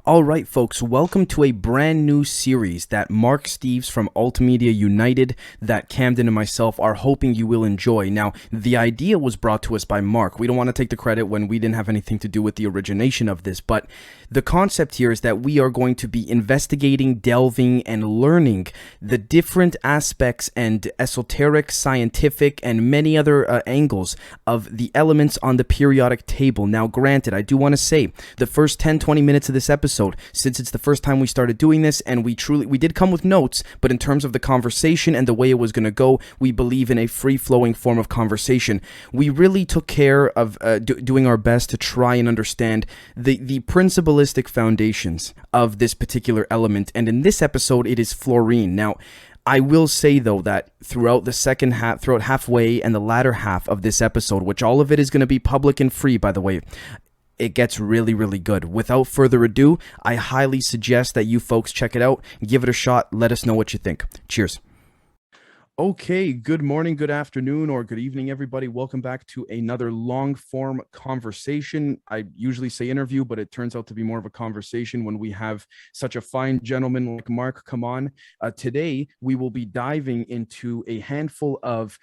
All right, folks, welcome to a brand new series that Mark Steves from Altmedia United, that Camden and myself are hoping you will enjoy. Now, the idea was brought to us by Mark. We don't want to take the credit when we didn't have anything to do with the origination of this, but the concept here is that we are going to be investigating, delving, and learning the different aspects and esoteric, scientific, and many other angles of the elements on the periodic table. Now, granted, I do want to say the first 10-20 minutes of this episode, since it's the first time we started doing this, and we did come with notes, but in terms of the conversation and the way it was going to go, we believe in a free-flowing form of conversation. We really took care of doing our best to try and understand the principalistic foundations of this particular element, and in this episode, it is fluorine. Now, I will say, though, that throughout the second half, throughout halfway and the latter half of this episode, which all of it is going to be public and free, by the way, it gets really, really good. Without further ado, I highly suggest that you folks check it out, give it a shot, let us know what you think. Cheers. Okay, good morning, good afternoon, or good evening, everybody. Welcome back to another long-form conversation. I usually say interview, but it turns out to be more of a conversation when we have such a fine gentleman like Mark come on. Today, we will be diving into a handful of,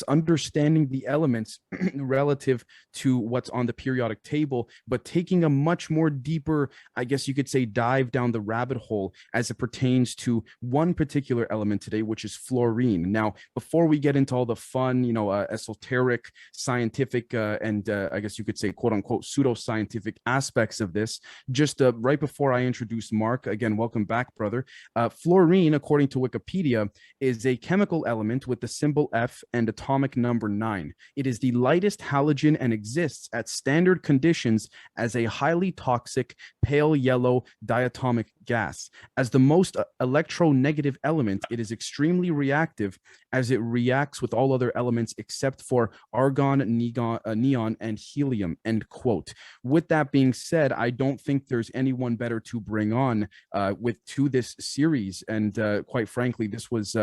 understanding the elements relative to what's on the periodic table, but taking a much more deeper, you could say, dive down the rabbit hole as it pertains to one particular element today, which is fluorine. Now, before we get into all the fun, esoteric, scientific, and you could say, quote unquote, pseudoscientific aspects of this, just right before I introduce Mark, again, welcome back, brother. Fluorine, according to Wikipedia, is a chemical element with the symbol F and atomic number 9. It is the lightest halogen and exists at standard conditions as a highly toxic, pale yellow diatomic gas. As the most electronegative element, it is extremely reactive as it reacts with all other elements except for argon, neon, and helium, end quote. With that being said, I don't think there's anyone better to bring on to this series. And quite frankly, this was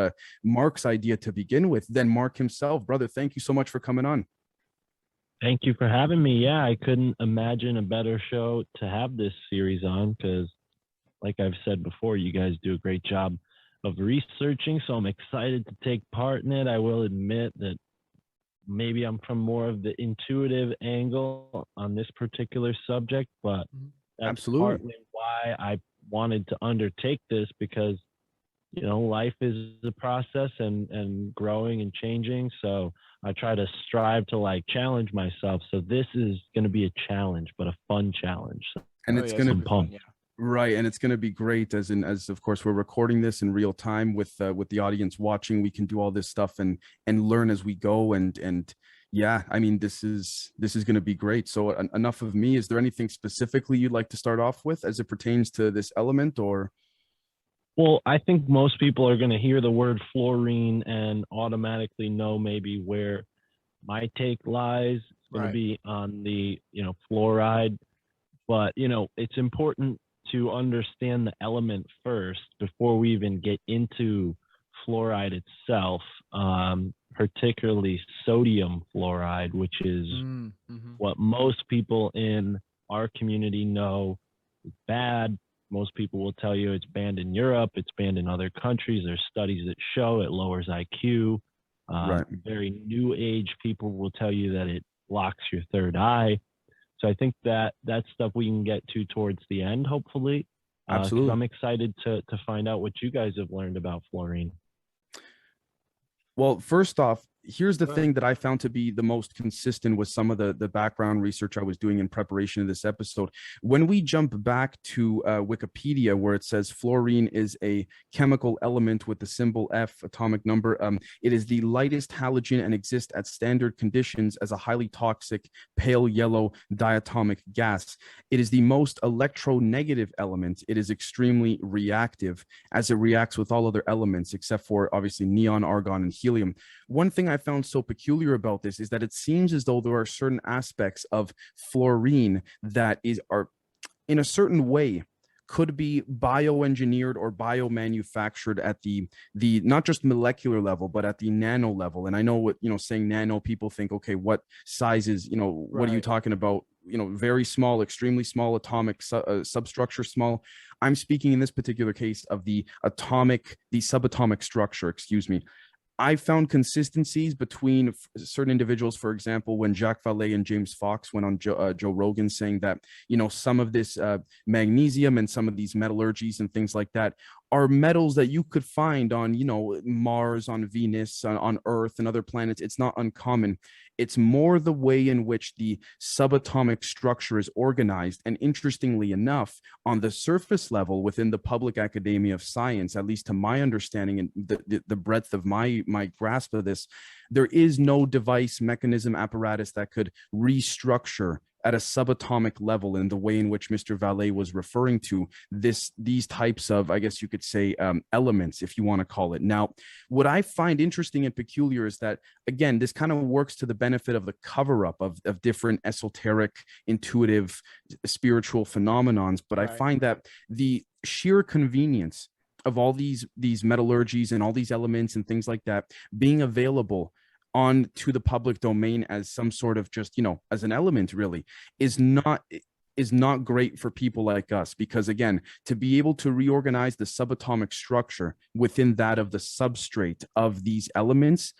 Mark's idea to begin with, then Mark himself. Brother, thank you so much for coming on. Thank you for having me. Yeah, I couldn't imagine a better show to have this series on because, like I've said before, you guys do a great job of researching, so I'm excited to take part in it. I will admit that maybe I'm from more of the intuitive angle on this particular subject, but that's Absolutely partly why I wanted to undertake this because, life is a process and growing and changing. So I try to strive to challenge myself. So this is going to be a challenge, but a fun challenge. So and it's going to be pumped. Right, and it's going to be great as of course we're recording this in real time with the audience watching. We can do all this stuff and learn as we go, and yeah, I mean this is going to be great. So enough of me. Is there anything specifically you'd like to start off with as it pertains to this element, or? Well, I think most people are going to hear the word fluorine and automatically know maybe where my take lies. It's going to be on the fluoride, but it's important to understand the element first before we even get into fluoride itself, particularly sodium fluoride, which is what most people in our community know is bad. Most people will tell you it's banned in Europe, it's banned in other countries. There's studies that show it lowers IQ. Very new age people will tell you that it blocks your third eye. So I think that that's stuff we can get to towards the end, hopefully. Absolutely. I'm excited to find out what you guys have learned about fluorine. Well, first off, here's the thing that I found to be the most consistent with some of the background research I was doing in preparation of this episode. When we jump back to Wikipedia, where it says fluorine is a chemical element with the symbol F, atomic number, it is the lightest halogen and exists at standard conditions as a highly toxic, pale yellow diatomic gas. It is the most electronegative element. It is extremely reactive as it reacts with all other elements except for obviously neon, argon, and helium. One thing I found so peculiar about this is that it seems as though there are certain aspects of fluorine that are in a certain way could be bioengineered or biomanufactured at the not just molecular level, but at the nano level. And I know what, saying nano, people think, okay, what sizes, what are you talking about? very small, extremely small atomic substructure small. I'm speaking in this particular case of the subatomic structure, excuse me. I found consistencies between certain individuals. For example, when Jacques Vallée and James Fox went on Joe Rogan saying that, some of this magnesium and some of these metallurgies and things like that are metals that you could find on, Mars, on Venus, on Earth, and other planets. It's not uncommon. It's more the way in which the subatomic structure is organized. And interestingly enough, on the surface level within the public academia of science, at least to my understanding and the breadth of my grasp of this, there is no device, mechanism, apparatus that could restructure at a subatomic level in the way in which Mr. Vallée was referring to these types of, I guess you could say, elements, if you want to call it. Now, what I find interesting and peculiar is that, again, this kind of works to the benefit of the cover-up of different esoteric, intuitive, spiritual phenomenons. But I find that the sheer convenience of all these metallurgies and all these elements and things like that being available on to the public domain as some sort of just, as an element really is not great for people like us, because again, to be able to reorganize the subatomic structure within that of the substrate of these elements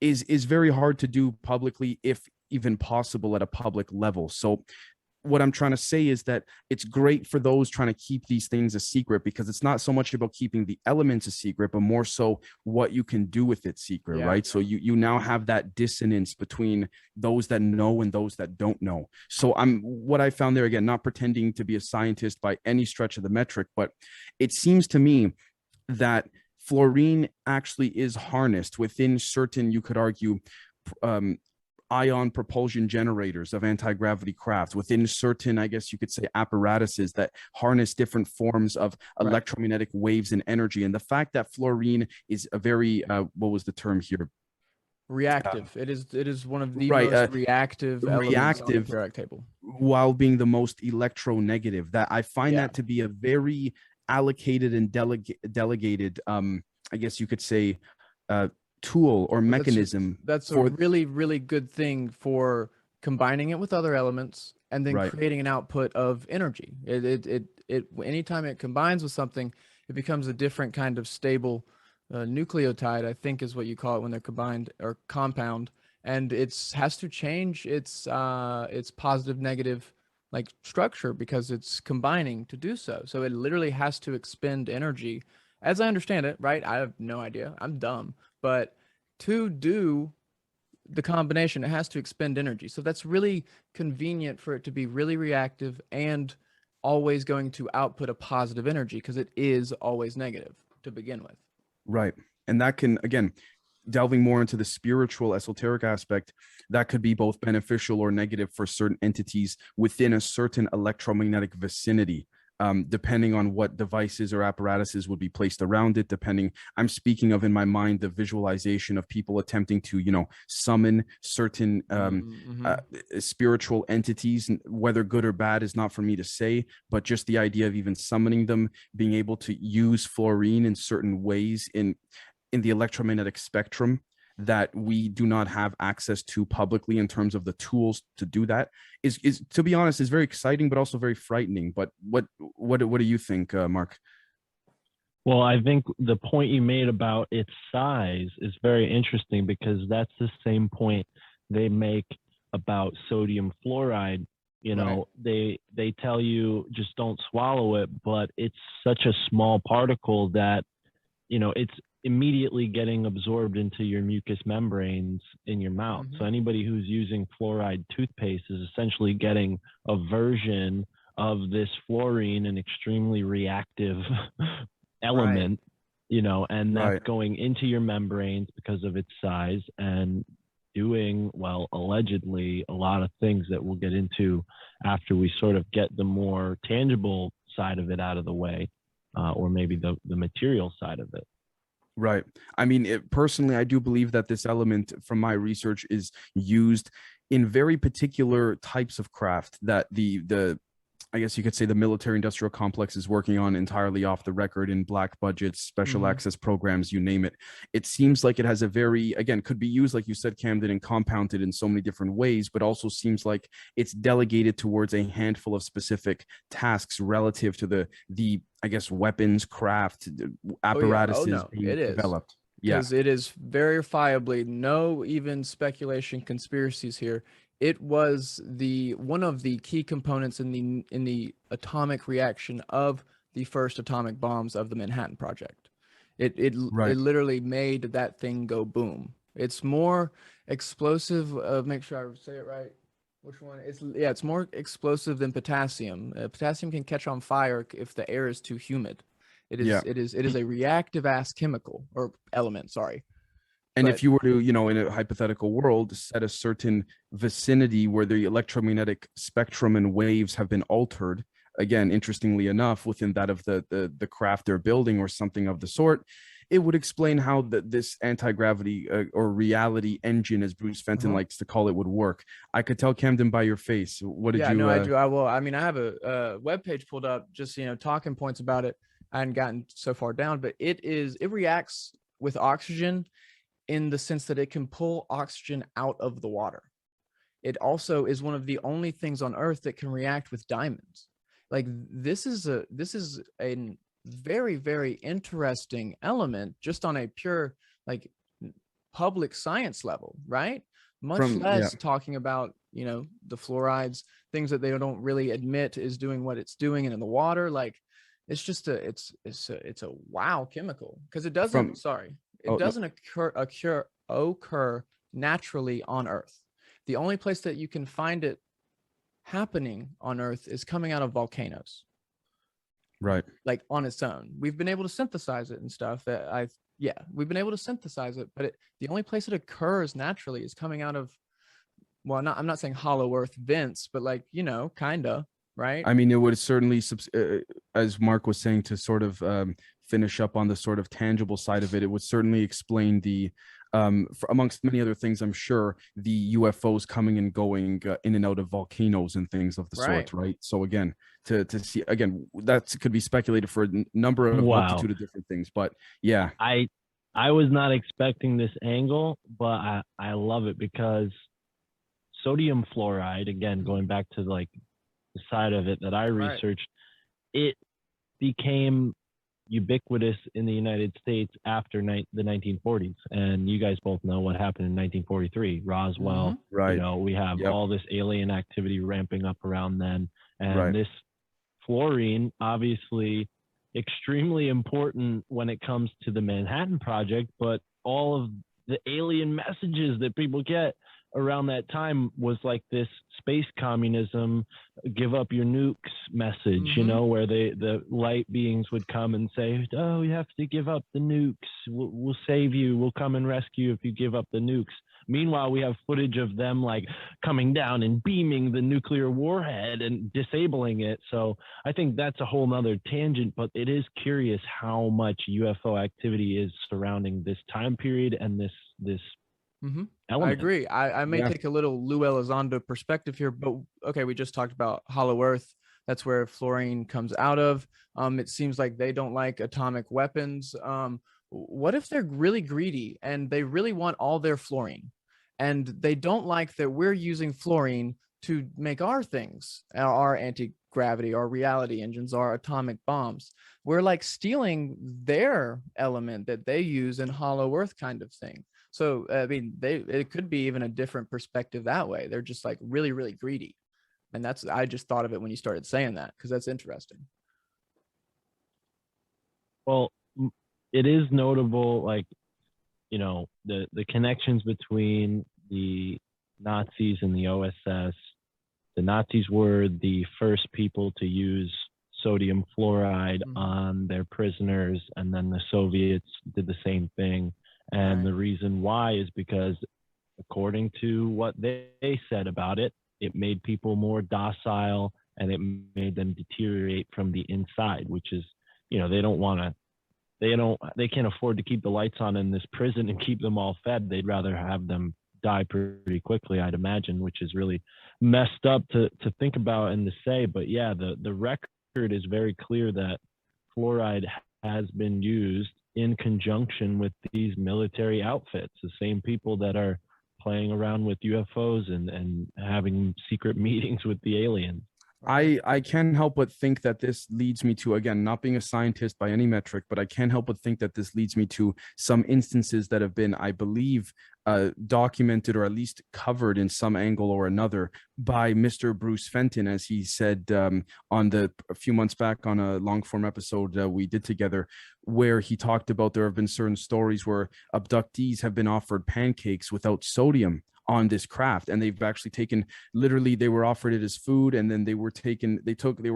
is very hard to do publicly, if even possible at a public level. So what I'm trying to say is that it's great for those trying to keep these things a secret, because it's not so much about keeping the elements a secret, but more so what you can do with it secret, right? So you now have that dissonance between those that know and those that don't know. So what I found there, again, not pretending to be a scientist by any stretch of the metric, but it seems to me that fluorine actually is harnessed within certain, you could argue, ion propulsion generators of anti-gravity craft, within certain, I guess you could say, apparatuses that harness different forms of electromagnetic waves and energy. And the fact that fluorine is a very what was the term here? Reactive. It is one of the most reactive elements on the periodic table, while being the most electronegative. That I find that to be a very allocated and delegated, I guess you could say, tool or mechanism. That's a really, really good thing for combining it with other elements and then creating an output of energy. It anytime it combines with something, it becomes a different kind of stable nucleotide, I think is what you call it when they're combined, or compound, and has to change its positive negative like structure because it's combining to do so. So it literally has to expend energy, as I understand it, right? I have no idea. I'm dumb. But to do the combination, it has to expend energy. So that's really convenient for it to be really reactive and always going to output a positive energy, because it is always negative to begin with. Right. And that can, again, delving more into the spiritual esoteric aspect, that could be both beneficial or negative for certain entities within a certain electromagnetic vicinity. Depending on what devices or apparatuses would be placed around it, I'm speaking of in my mind the visualization of people attempting to, summon certain spiritual entities, whether good or bad is not for me to say, but just the idea of even summoning them, being able to use fluorine in certain ways in the electromagnetic spectrum that we do not have access to publicly in terms of the tools to do that is to be honest, is very exciting, but also very frightening. But what do you think, Mark? Well, I think the point you made about its size is very interesting, because that's the same point they make about sodium fluoride. They tell you just don't swallow it, but it's such a small particle that, it's immediately getting absorbed into your mucous membranes in your mouth. So anybody who's using fluoride toothpaste is essentially getting a version of this fluorine, an extremely reactive element, and that's going into your membranes because of its size and doing, well, allegedly, a lot of things that we'll get into after we sort of get the more tangible side of it out of the way, or maybe the material side of it. Right. I mean, personally, I do believe that this element, from my research, is used in very particular types of craft that the I guess you could say the military industrial complex is working on entirely off the record in black budgets, special access programs, you name it. It seems like it has a very, again, could be used, like you said, Camden, and compounded in so many different ways, but also seems like it's delegated towards a handful of specific tasks relative to the I guess, weapons, craft, apparatuses being it is. developed. Because it is verifiably, no even speculation, conspiracies here. It was one of the key components in the atomic reaction of the first atomic bombs of the Manhattan Project. It literally made that thing go boom. It's more explosive. Make sure I say it right. Which one? It's more explosive than potassium. Potassium can catch on fire if the air is too humid. It is a reactive ass chemical or element. Sorry. And if you were to, in a hypothetical world, set a certain vicinity where the electromagnetic spectrum and waves have been altered, again, interestingly enough, within that of the craft they're building or something of the sort, it would explain how this anti-gravity or reality engine, as Bruce Fenton likes to call it, would work. I could tell, Camden, by your face. What did you? No, I do. I will. I mean, I have a webpage pulled up, just talking points about it. I hadn't gotten so far down, but it reacts with oxygen in the sense that it can pull oxygen out of the water. It also is one of the only things on Earth that can react with diamonds. Like this is a very, very interesting element just on a pure like public science level, right? Much less talking about, the fluorides, things that they don't really admit is doing what it's doing in the water. Like it's just it's a wow chemical, because it doesn't occur naturally on Earth. The only place that you can find it happening on Earth is coming out of volcanoes. Right. Like on its own. We've been able to synthesize it and stuff. We've been able to synthesize it, but the only place it occurs naturally is coming out of, well, I'm not saying hollow earth vents, but like, kinda, right? I mean, it would certainly, as Mark was saying, to sort of finish up on the sort of tangible side of it, it would certainly explain amongst many other things, I'm sure, the UFOs coming and going in and out of volcanoes and things of the sort, right? So again, to see, again, that could be speculated for a number of multitude of different things, but yeah. I was not expecting this angle, but I love it, because sodium fluoride, again, going back to like the side of it that I researched, it became ubiquitous in the United States after the 1940s. And you guys both know what happened in 1943, Roswell. Right. We have all this alien activity ramping up around then. And this fluorine, obviously extremely important when it comes to the Manhattan Project, but all of the alien messages that people get around that time was like this space communism, give up your nukes message, where the light beings would come and say, oh, you have to give up the nukes. We'll save you. We'll come and rescue if you give up the nukes. Meanwhile, we have footage of them like coming down and beaming the nuclear warhead and disabling it. So I think that's a whole nother tangent, but it is curious how much UFO activity is surrounding this time period and this element. I agree. I may take a little Lou Elizondo perspective here, but okay, we just talked about hollow earth. That's where fluorine comes out of. It seems like they don't like atomic weapons. What if they're really greedy and they really want all their fluorine, and they don't like that we're using fluorine to make our things, our anti-gravity, our reality engines, our atomic bombs? We're like stealing their element that they use in hollow earth kind of thing. So, I mean, it could be even a different perspective that way. They're just like really, really greedy. And I just thought of it when you started saying that, because that's interesting. Well, it is notable, like, the connections between the Nazis and the OSS. The Nazis were the first people to use sodium fluoride on their prisoners, and then the Soviets did the same thing. And the reason why is because, according to what they said about it, it made people more docile and it made them deteriorate from the inside, which is, they can't afford to keep the lights on in this prison and keep them all fed. They'd rather have them die pretty quickly, I'd imagine, which is really messed up to think about and to say. But yeah, the record is very clear that fluoride has been used in conjunction with these military outfits, the same people that are playing around with UFOs and having secret meetings with the aliens. I can't help but think that this leads me to, again, not being a scientist by any metric, but I can't help but think that this leads me to some instances that have been, I believe, documented or at least covered in some angle or another by Mr. Bruce Fenton, as he said on a few months back on a long form episode we did together, where he talked about there have been certain stories where abductees have been offered pancakes without sodium on this craft, and they've actually taken, literally they were offered it as food, and then they were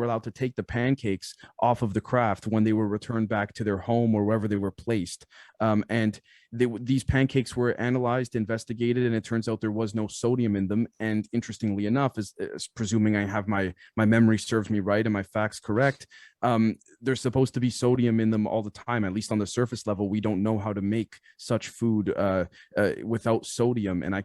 allowed to take the pancakes off of the craft when they were returned back to their home or wherever they were placed. And these pancakes were analyzed, investigated, and it turns out there was no sodium in them. And interestingly enough, is presuming I have my memory serves me right and my facts correct, there's supposed to be sodium in them all the time. At least on the surface level, we don't know how to make such food without sodium. And I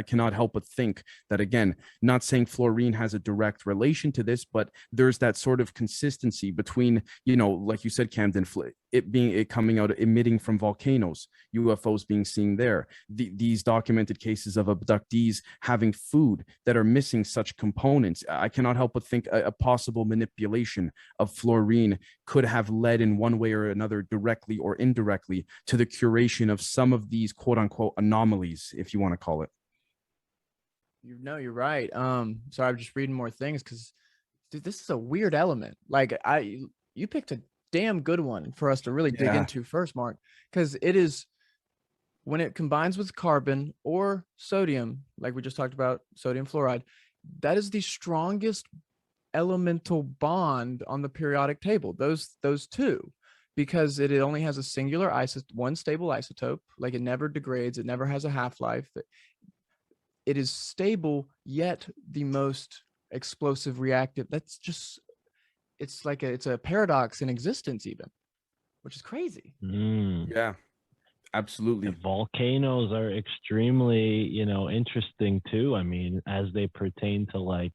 cannot help but think that, again, not saying fluorine has a direct relation to this, but there's that sort of consistency between, like you said, Camden, it coming out, emitting from volcanoes, UFOs being seen there, these documented cases of abductees having food that are missing such components. I cannot help but think a possible manipulation of fluorine could have led in one way or another, directly or indirectly, to the curation of some of these quote unquote anomalies, if you want to call it. You're right. Sorry, I'm just reading more things because, dude, this is a weird element. Like you picked a damn good one for us to really dig into first, Mark, because it is, when it combines with carbon or sodium, like we just talked about, sodium fluoride, that is the strongest elemental bond on the periodic table. Those two, because it only has a singular one stable isotope. Like, it never degrades, it never has a half-life. It is stable, yet the most explosive reactive. That's just, it's a paradox in existence, even, which is crazy. Yeah, absolutely. The volcanoes are extremely, interesting too. I mean, as they pertain to like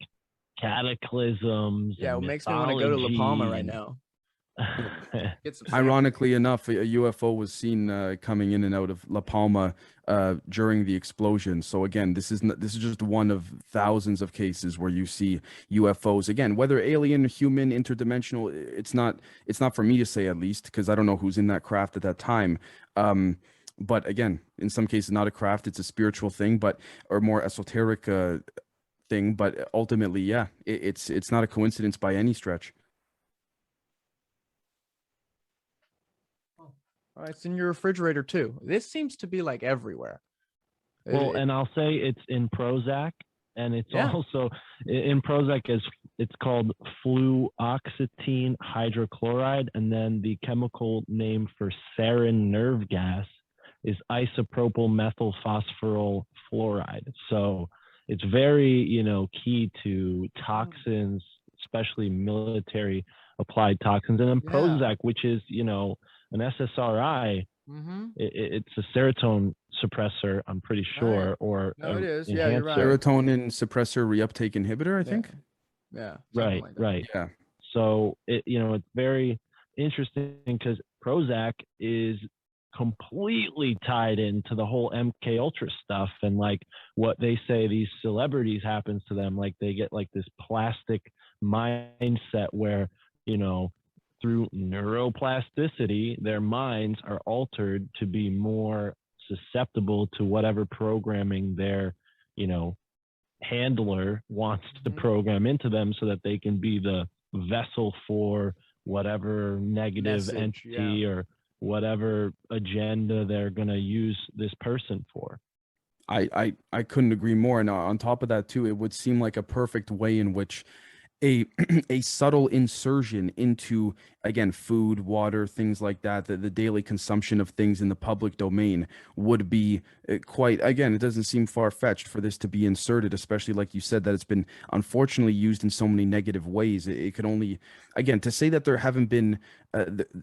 cataclysms. Yeah, it makes me want to go to La Palma right now. Ironically enough, a UFO was seen coming in and out of La Palma during the explosion. So again, this is just one of thousands of cases where you see UFOs. Again, whether alien, human, interdimensional, it's not for me to say, at least, because I don't know who's in that craft at that time. But again, in some cases, not a craft; it's a spiritual thing, or more esoteric thing. But ultimately, yeah, it's not a coincidence by any stretch. It's in your refrigerator too. This seems to be like everywhere. Well, and I'll say it's in Prozac, and it's also in Prozac it's called fluoxetine hydrochloride, and then the chemical name for sarin nerve gas is isopropyl methyl phosphoryl fluoride. So it's very, key to toxins, especially military applied toxins. And then Prozac, which is, an SSRI, it's a serotonin suppressor, I'm pretty sure, right. or no, it is. Enhancer. Yeah, you're right. Serotonin suppressor reuptake inhibitor, I think. Yeah. Right. Like right. Yeah. So it's very interesting because Prozac is completely tied into the whole MK Ultra stuff, and like what they say these celebrities happens to them, like they get like this plastic mindset where, through neuroplasticity, their minds are altered to be more susceptible to whatever programming their, handler wants to program into them, so that they can be the vessel for whatever negative entity or whatever agenda they're going to use this person for. I couldn't agree more. And on top of that too, it would seem like a perfect way in which a a subtle insertion into, again, food, water, things like that, the daily consumption of things in the public domain would be quite, again, it doesn't seem far-fetched for this to be inserted, especially like you said, that it's been unfortunately used in so many negative ways. It could only, again, to say that there haven't been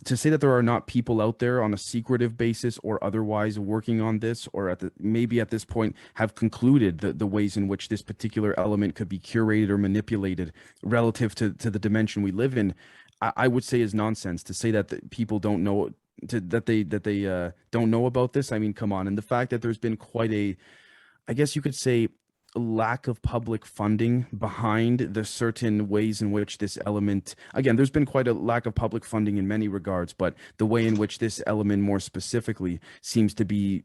to say that there are not people out there on a secretive basis or otherwise working on this, or maybe at this point have concluded the ways in which this particular element could be curated or manipulated relative to the dimension we live in, I would say is nonsense. To say that people don't know, that they don't know about this. I mean, come on. And the fact that there's been quite a, I guess you could say, lack of public funding behind the certain ways in which this element, again, there's been quite a lack of public funding in many regards, but the way in which this element more specifically seems to be,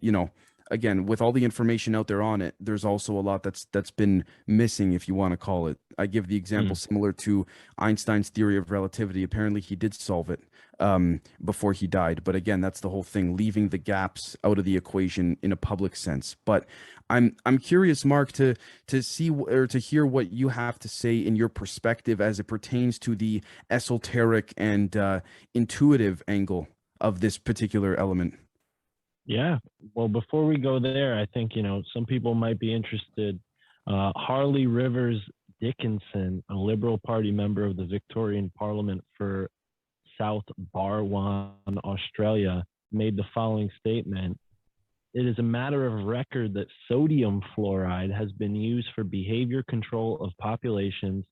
again, with all the information out there on it, there's also a lot that's been missing, if you want to call it. I give the example similar to Einstein's theory of relativity. Apparently he did solve it before he died, but again, that's the whole thing, leaving the gaps out of the equation in a public sense. But I'm curious, Mark, to see or to hear what you have to say in your perspective as it pertains to the esoteric and intuitive angle of this particular element. Yeah. Well, before we go there, I think, some people might be interested. Harley Rivers Dickinson, a Liberal Party member of the Victorian Parliament for South Barwon, Australia, made the following statement. It is a matter of record that sodium fluoride has been used for behavior control of populations.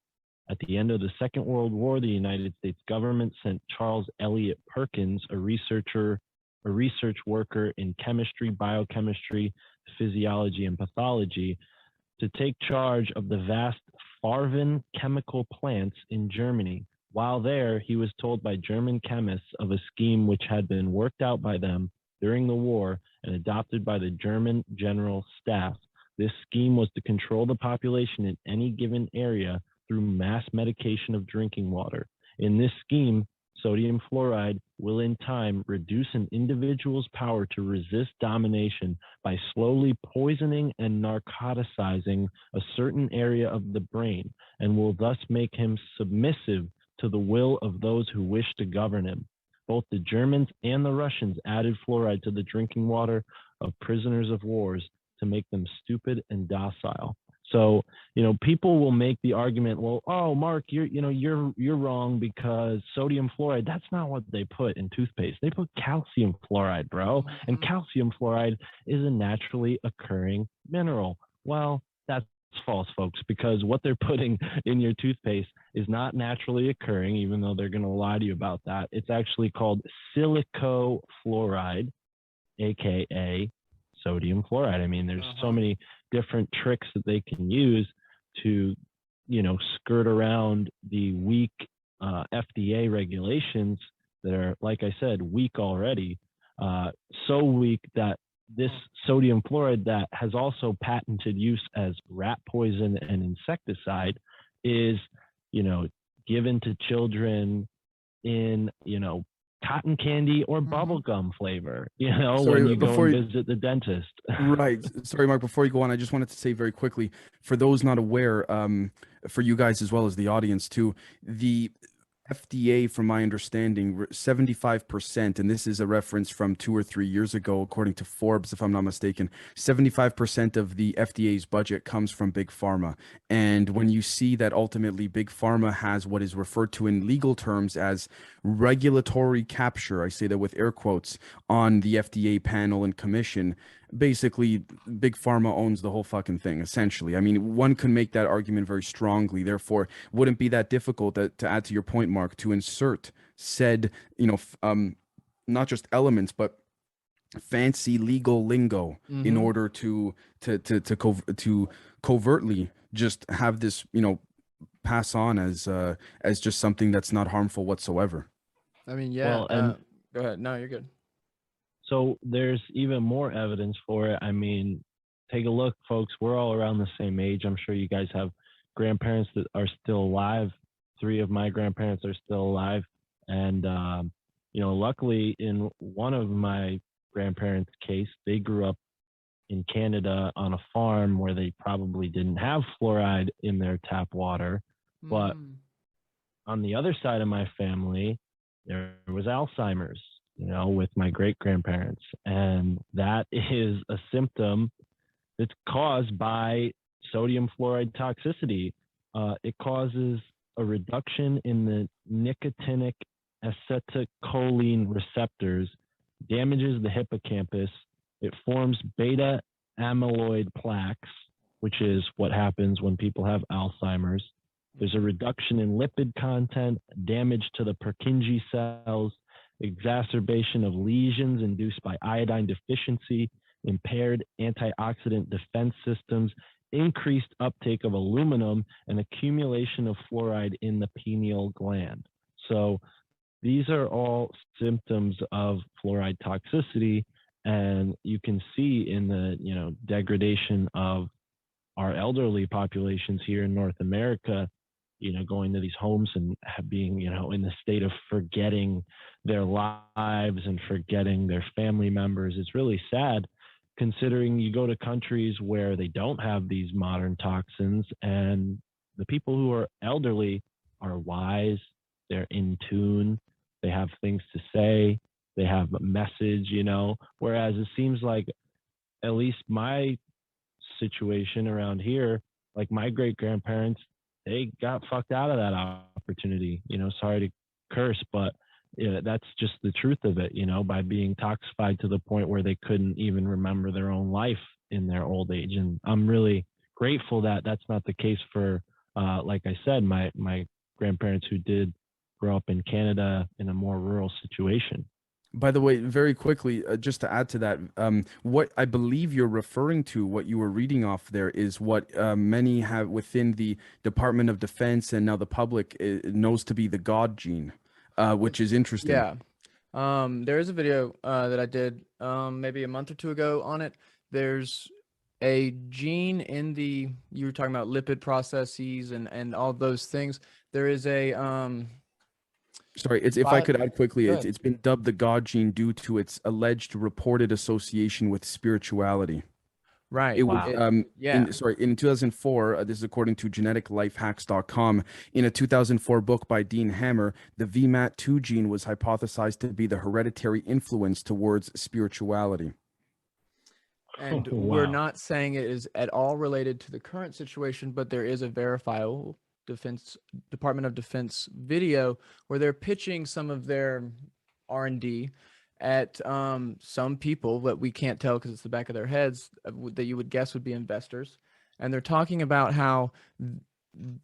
At the end of the Second World War, the United States government sent Charles Eliot Perkins, a research worker in chemistry, biochemistry, physiology, and pathology, to take charge of the vast Farven chemical plants in Germany. While there, he was told by German chemists of a scheme which had been worked out by them during the war and adopted by the German General Staff. This scheme was to control the population in any given area through mass medication of drinking water. In this scheme, sodium fluoride will in time reduce an individual's power to resist domination by slowly poisoning and narcoticizing a certain area of the brain, and will thus make him submissive to the will of those who wish to govern him. Both the Germans and the Russians added fluoride to the drinking water of prisoners of wars to make them stupid and docile. So, people will make the argument, well, oh, Mark, you're wrong because sodium fluoride, that's not what they put in toothpaste. They put calcium fluoride, bro. And calcium fluoride is a naturally occurring mineral. Well, that's false, folks, because what they're putting in your toothpaste is not naturally occurring, even though they're going to lie to you about that. It's actually called silicofluoride, aka sodium fluoride. I mean, there's so many different tricks that they can use to, skirt around the weak FDA regulations that are, like I said, weak already. So weak that this sodium fluoride that has also patented use as rat poison and insecticide is, given to children in, cotton candy or bubblegum flavor, when you go and visit the dentist. Right. Sorry, Mark, before you go on, I just wanted to say very quickly, for those not aware, for you guys as well as the audience too, the FDA, from my understanding, 75%, and this is a reference from 2 or 3 years ago, according to Forbes, if I'm not mistaken, 75% of the FDA's budget comes from Big Pharma. And when you see that ultimately Big Pharma has what is referred to in legal terms as regulatory capture, I say that with air quotes, on the FDA panel and commission, basically Big Pharma owns the whole fucking thing, essentially. I mean, one can make that argument very strongly. Therefore, wouldn't be that difficult to add to your point, Mark, to insert said, not just elements, but fancy legal lingo in order to covertly just have this, pass on as just something that's not harmful whatsoever. I mean, yeah. Well, go ahead. No, you're good. So there's even more evidence for it. I mean, take a look, folks. We're all around the same age. I'm sure you guys have grandparents that are still alive. 3 of my grandparents are still alive. And, luckily in one of my grandparents' case, they grew up in Canada on a farm where they probably didn't have fluoride in their tap water. But on the other side of my family, there was Alzheimer's, with my great grandparents. And that is a symptom that's caused by sodium fluoride toxicity. It causes a reduction in the nicotinic acetylcholine receptors, damages the hippocampus. It forms beta amyloid plaques, which is what happens when people have Alzheimer's. There's a reduction in lipid content, damage to the Purkinje cells, exacerbation of lesions induced by iodine deficiency, impaired antioxidant defense systems, increased uptake of aluminum, and accumulation of fluoride in the pineal gland. So these are all symptoms of fluoride toxicity, and you can see in the degradation of our elderly populations here in North America, going to these homes and being, in the state of forgetting their lives and forgetting their family members. It's really sad, considering you go to countries where they don't have these modern toxins, and the people who are elderly are wise, they're in tune, they have things to say, they have a message, whereas it seems like, at least my situation around here, like my great grandparents, they got fucked out of that opportunity. Sorry to curse, but that's just the truth of it, by being toxified to the point where they couldn't even remember their own life in their old age. And I'm really grateful that that's not the case for, like I said, my grandparents who did grow up in Canada in a more rural situation. By the way, very quickly, just to add to that, what I believe you're referring to, what you were reading off there, is what many have within the Department of Defense and now the public knows to be the God gene, which is interesting. Yeah. There is a video that I did maybe a month or two ago on it. There's a gene in you were talking about lipid processes and all those things. There is a Sorry, if I could add quickly, Go ahead. it's been dubbed the God gene due to its alleged reported association with spirituality. Right. It was yeah. in 2004, this is according to geneticlifehacks.com. In a 2004 book by Dean Hammer, the VMAT2 gene was hypothesized to be the hereditary influence towards spirituality. And Oh, we're wow. not saying it is at all related to the current situation, but there is a verifiable Department of Defense video where they're pitching some of their R&D at some people that we can't tell because it's the back of their heads that you would guess would be investors. And they're talking about how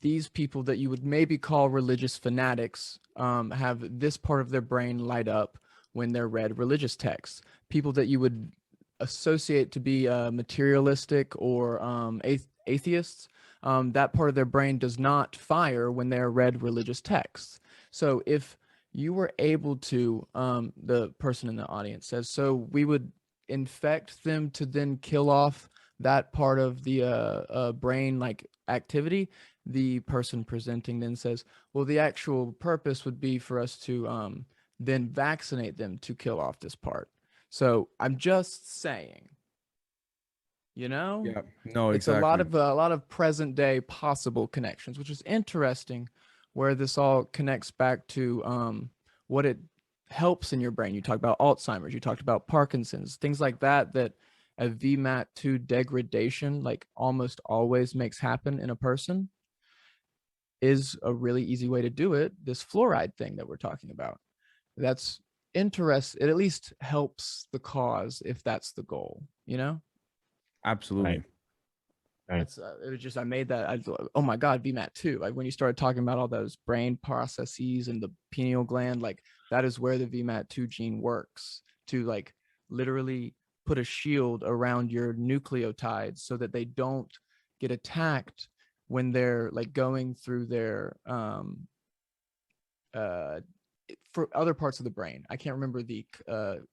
these people that you would maybe call religious fanatics have this part of their brain light up when they're read religious texts. People that you would associate to be materialistic or atheists, that part of their brain does not fire when they're read religious texts. So if you were able to, the person in the audience says, so we would infect them to then kill off that part of the brain like activity. The person presenting then says, well, the actual purpose would be for us to then vaccinate them to kill off this part. So I'm just saying, Yeah, no, it's exactly. a lot of present day possible connections, which is interesting, where this all connects back to what it helps in your brain. You talked about Alzheimer's, you talked about Parkinson's, things like that. That a VMAT2 degradation, like almost always makes happen in a person, is a really easy way to do it. This fluoride thing that we're talking about, that's interesting. It at least helps the cause if that's the goal, Absolutely. Right. That's it was just I made that. Oh my God, VMAT2. Like when you started talking about all those brain processes and the pineal gland, like that is where the VMAT2 gene works to like literally put a shield around your nucleotides so that they don't get attacked when they're like going through their for other parts of the brain. I can't remember the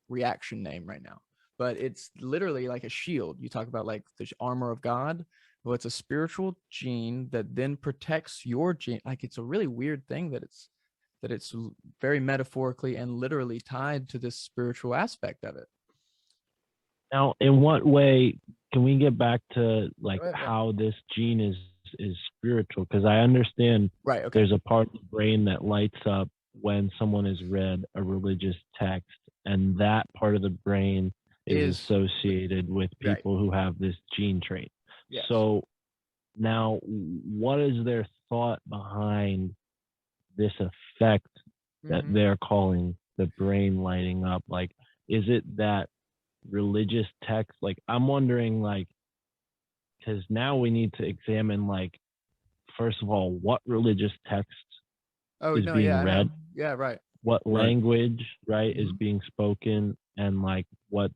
reaction name right now, but it's literally like a shield. You talk about like the armor of God. Well, it's a spiritual gene that then protects your gene. Like it's a really weird thing that it's very metaphorically and literally tied to this spiritual aspect of it. Now, in what way can we get back to like how this gene is is spiritual, because I understand Right. Okay. there's a part of the brain that lights up when someone has read a religious text, and that part of the brain is associated with people who have this gene trait. Yes. So now, what is their thought behind this effect that they're calling the brain lighting up? Like, is it that religious text? Like, I'm wondering, like, because now we need to examine, like, first of all, what religious text is being read. Yeah, right. What language, is being spoken, and like what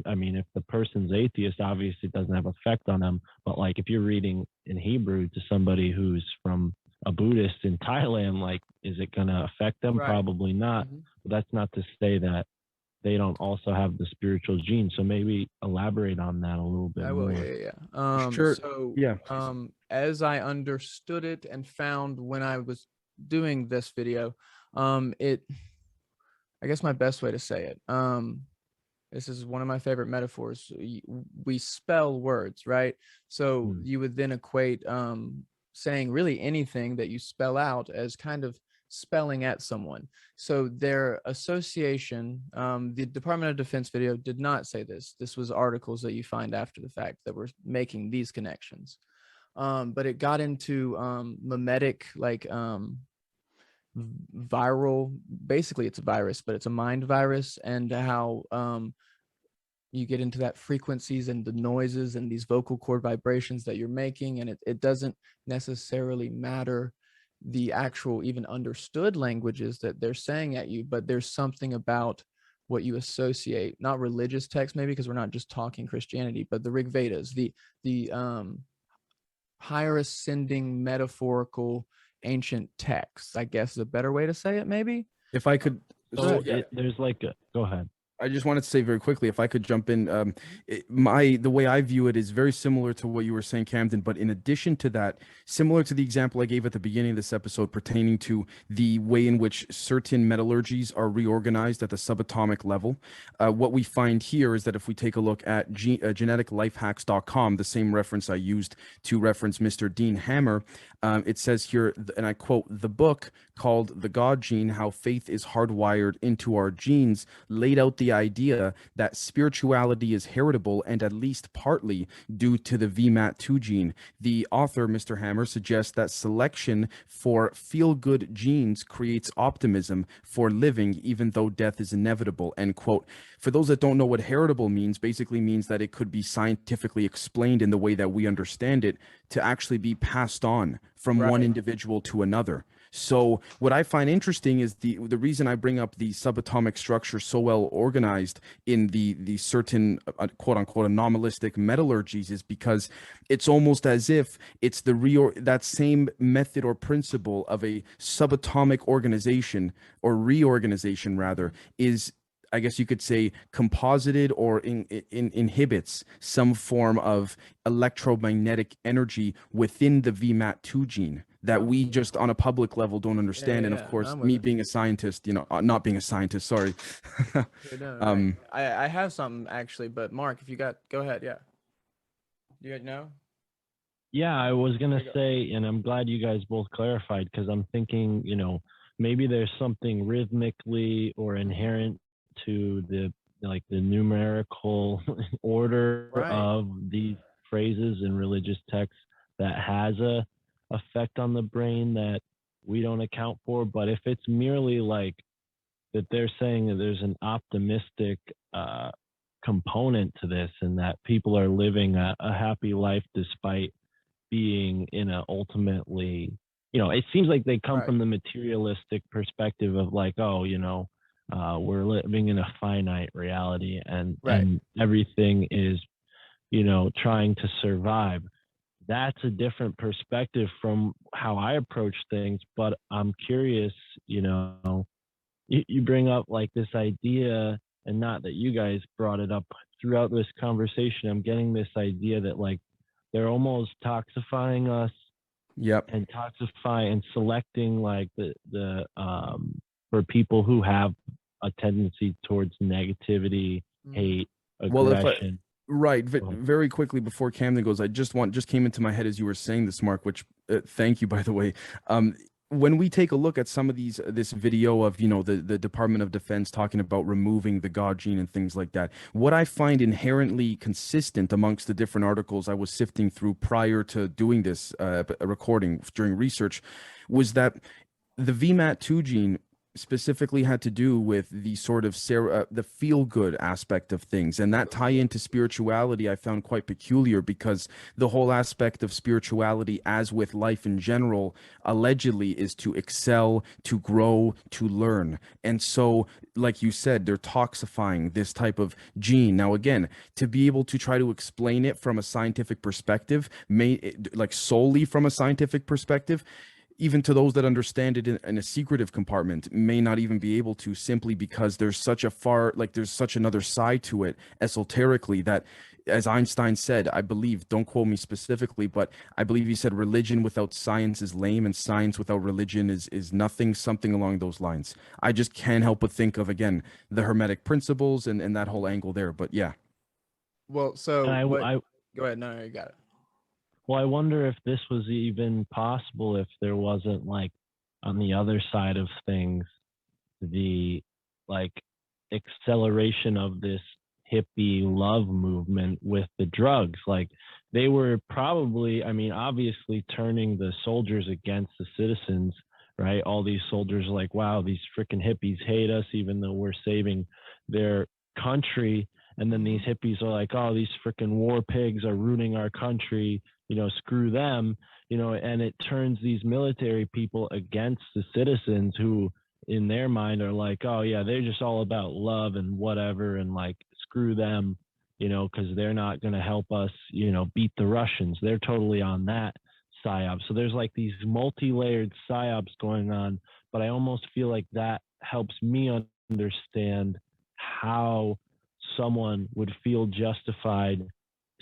I mean, if the person's atheist, obviously it doesn't have effect on them. But like, if you're reading in Hebrew to somebody who's from a Buddhist in Thailand, like, is it going to affect them? Right. Probably not. But that's not to say that they don't also have the spiritual gene. So maybe elaborate on that a little bit more. Yeah. Sure. So, Yeah. As I understood it and found when I was doing this video, I guess my best way to say it, this is one of my favorite metaphors. We spell words, right? So you would then equate saying really anything that you spell out as kind of spelling at someone. So their association, the Department of Defense video did not say this. This was articles that you find after the fact that were making these connections. But it got into mimetic, like viral, basically it's a virus, but it's a mind virus, and how you get into that frequencies and the noises and these vocal cord vibrations that you're making, and it doesn't necessarily matter the actual even understood languages that they're saying at you, but there's something about what you associate, not religious text maybe, because we're not just talking Christianity, but the Rig Vedas, the higher ascending metaphorical ancient texts, I guess is a better way to say it, maybe. If I could, so there's like go ahead. I just wanted to say very quickly, if I could jump in, the way I view it is very similar to what you were saying, Camden. But in addition to that, similar to the example I gave at the beginning of this episode pertaining to the way in which certain metallurgies are reorganized at the subatomic level, what we find here is that if we take a look at geneticlifehacks.com, the same reference I used to reference Mr. Dean Hammer, it says here, and I quote, "The book called The God Gene, How Faith is Hardwired into Our Genes, laid out the idea that spirituality is heritable and at least partly due to the VMAT2 gene. The author, Mr. Hammer, suggests that selection for feel-good genes creates optimism for living even though death is inevitable," end quote. For those that don't know what heritable means, basically means that it could be scientifically explained in the way that we understand it to actually be passed on from one individual to another. So what I find interesting is the reason I bring up the subatomic structure so well organized in the certain quote unquote anomalistic metallurgies is because it's almost as if it's that same method or principle of a subatomic organization or reorganization rather is, I guess you could say, composited or inhibits some form of electromagnetic energy within the VMAT2 gene that we just on a public level don't understand. And of course, me being a scientist, not being a scientist, sorry. I have something actually, but Mark, if you go ahead. Yeah. Do you know? Yeah, I was going to say, and I'm glad you guys both clarified, because I'm thinking, maybe there's something rhythmically or inherent to the numerical order of these phrases in religious texts that has a effect on the brain that we don't account for. But if it's merely like that they're saying that there's an optimistic component to this, and that people are living a happy life despite being in a ultimately, it seems like they come from the materialistic perspective of like, we're living in a finite reality, and everything is, trying to survive. That's a different perspective from how I approach things. But I'm curious, you bring up like this idea, and not that you guys brought it up throughout this conversation. I'm getting this idea that like they're almost toxifying us. Yep. And toxify and selecting like the for people who have a tendency towards negativity, hate, aggression. Right. Go ahead. Very quickly before Camden goes, I just came into my head as you were saying this, Mark, which thank you, by the way. Um, when we take a look at some of this video of, the Department of Defense talking about removing the God gene and things like that, what I find inherently consistent amongst the different articles I was sifting through prior to doing this recording during research was that the VMAT2 gene specifically had to do with the sort of the feel good aspect of things, and that tie into spirituality I found quite peculiar, because the whole aspect of spirituality, as with life in general, allegedly is to excel, to grow, to learn. And so, like you said, they're toxifying this type of gene. Now again, to be able to try to explain it from a scientific perspective, like solely from a scientific perspective, even to those that understand it in a secretive compartment, may not even be able to, simply because there's such a there's such another side to it esoterically, that, as Einstein said, I believe, don't quote me specifically, but I believe he said religion without science is lame and science without religion is nothing, something along those lines. I just can't help but think of, again, the Hermetic principles and that whole angle there. But yeah. Well, And so what? Go ahead. No, you got it. well, I wonder if this was even possible if there wasn't, like, on the other side of things, the, like, acceleration of this hippie love movement with the drugs. Like, they were probably, I mean, obviously turning the soldiers against the citizens, right? All these soldiers are like, wow, these freaking hippies hate us, even though we're saving their country. And then these hippies are like, oh, these freaking war pigs are ruining our country, screw them, and it turns these military people against the citizens, who in their mind are like, oh yeah, they're just all about love and whatever, and like, screw them, because they're not going to help us, beat the Russians. They're totally on that psyop. So there's like these multi-layered psyops going on, but I almost feel like that helps me understand how someone would feel justified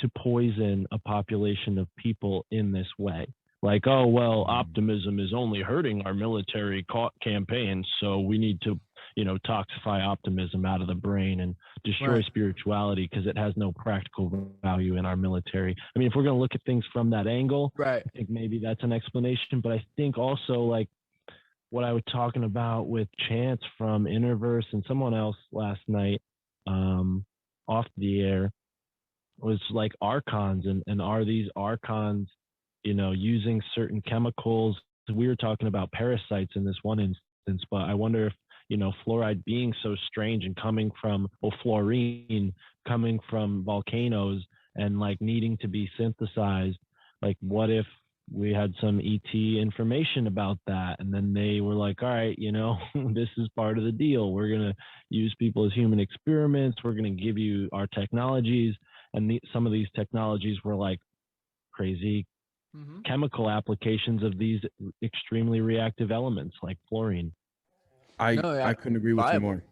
to poison a population of people in this way. Like, oh, well, optimism is only hurting our military campaigns, so we need to, toxify optimism out of the brain and destroy spirituality because it has no practical value in our military. I mean, if we're going to look at things from that angle, Right. I think maybe that's an explanation. But I think also, like, what I was talking about with Chance from Interverse and someone else last night, off the air, was like archons, and are these archons, using certain chemicals? We were talking about parasites in this one instance, but I wonder if, fluoride being so strange and coming from, well, fluorine coming from volcanoes and like needing to be synthesized, like, what if we had some ET information about that, and then they were like, all right, this is part of the deal, we're going to use people as human experiments, we're going to give you our technologies. And some of these technologies were like crazy chemical applications of these extremely reactive elements like fluorine. I couldn't agree with you more.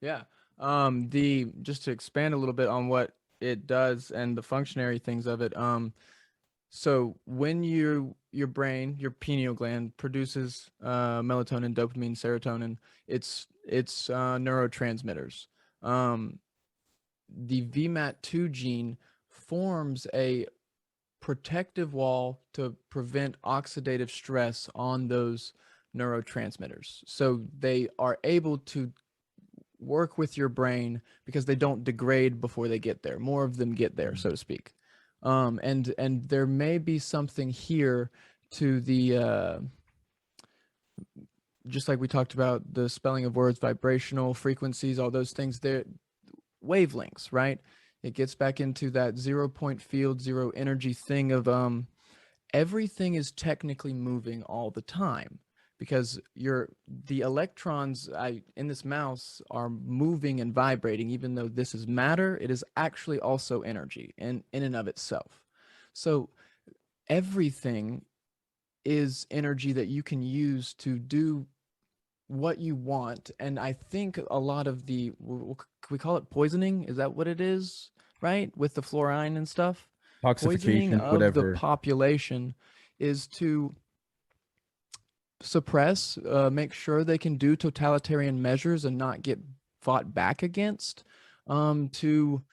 Yeah. The just to expand a little bit on what it does and the functionary things of it. So when your brain, your pineal gland produces melatonin, dopamine, serotonin, it's neurotransmitters. The VMAT2 gene forms a protective wall to prevent oxidative stress on those neurotransmitters. So they are able to work with your brain because they don't degrade before they get there. More of them get there, so to speak. And there may be something here to the just like we talked about the spelling of words, vibrational frequencies, all those things. They're wavelengths, right? It gets back into that 0 point field, zero energy thing of everything is technically moving all the time, because the electrons in this mouse are moving and vibrating. Even though this is matter, it is actually also energy in and of itself. So everything is energy that you can use to do what you want. And I think a lot of we call it poisoning, is that what it is, right, with the fluorine and stuff? Poisoning Toxification, of the whatever. population is to suppress, make sure they can do totalitarian measures and not get fought back against, to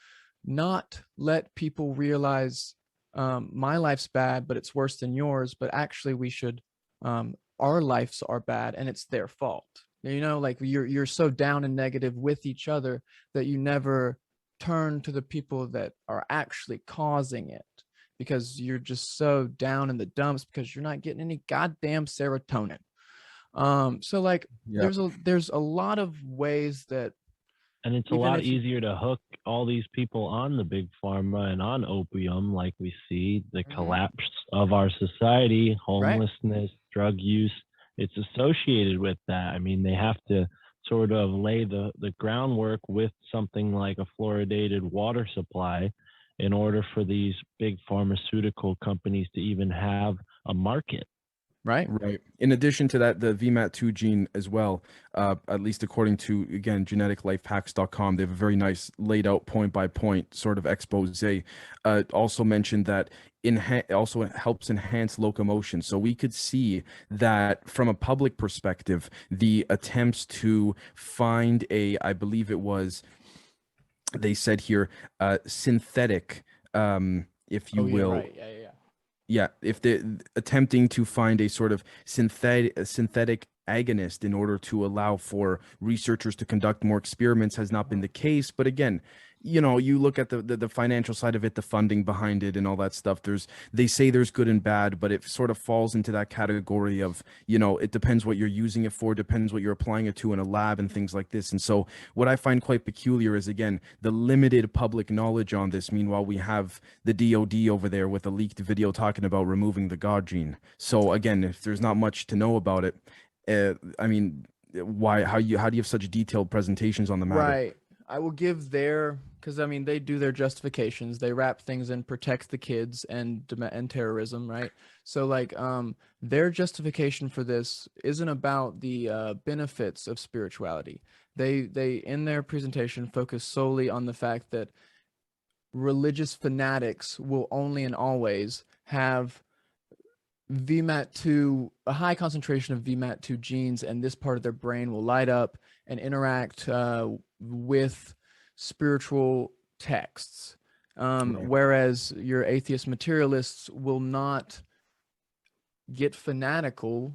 not let people realize my life's bad, but it's worse than yours. But actually, we should, our lives are bad and it's their fault. You know, like you're so down and negative with each other that you never turn to the people that are actually causing it, because you're just so down in the dumps because you're not getting any goddamn serotonin. So like Yeah. there's a lot of ways that, And it's a even lot if you, easier to hook all these people on the big pharma and on opium, like we see the Mhm. collapse of our society, Right, homelessness, drug use. It's associated with that. I mean, they have to sort of lay the groundwork with something like a fluoridated water supply in order for these big pharmaceutical companies to even have a market. right, Right. In addition to that, the VMAT2 gene as well, at least according to, again, geneticlifehacks.com, they have a very nice laid out point by point sort of expose. Also mentioned that also helps enhance locomotion. So we could see that from a public perspective, the attempts to find I believe it was, they said here, synthetic, if you oh yeah, will, right, yeah, yeah, yeah. yeah, if they're attempting to find a sort of synthetic agonist in order to allow for researchers to conduct more experiments has not been the case. But again, you look at the financial side of it, the funding behind it, and all that stuff. They say there's good and bad, but it sort of falls into that category of, it depends what you're using it for, depends what you're applying it to in a lab and things like this. And so what I find quite peculiar is, again, the limited public knowledge on this. Meanwhile, we have the DOD over there with a leaked video talking about removing the God gene. So again, if there's not much to know about it, I mean, why? How do you have such detailed presentations on the matter? Right. I will give their, because I mean they do their justifications. They wrap things in protect the kids and terrorism, right? So like their justification for this isn't about the benefits of spirituality. They in their presentation focus solely on the fact that religious fanatics will only and always have VMAT2, a high concentration of VMAT2 genes, and this part of their brain will light up and interact with spiritual texts. Right. Whereas your atheist materialists will not get fanatical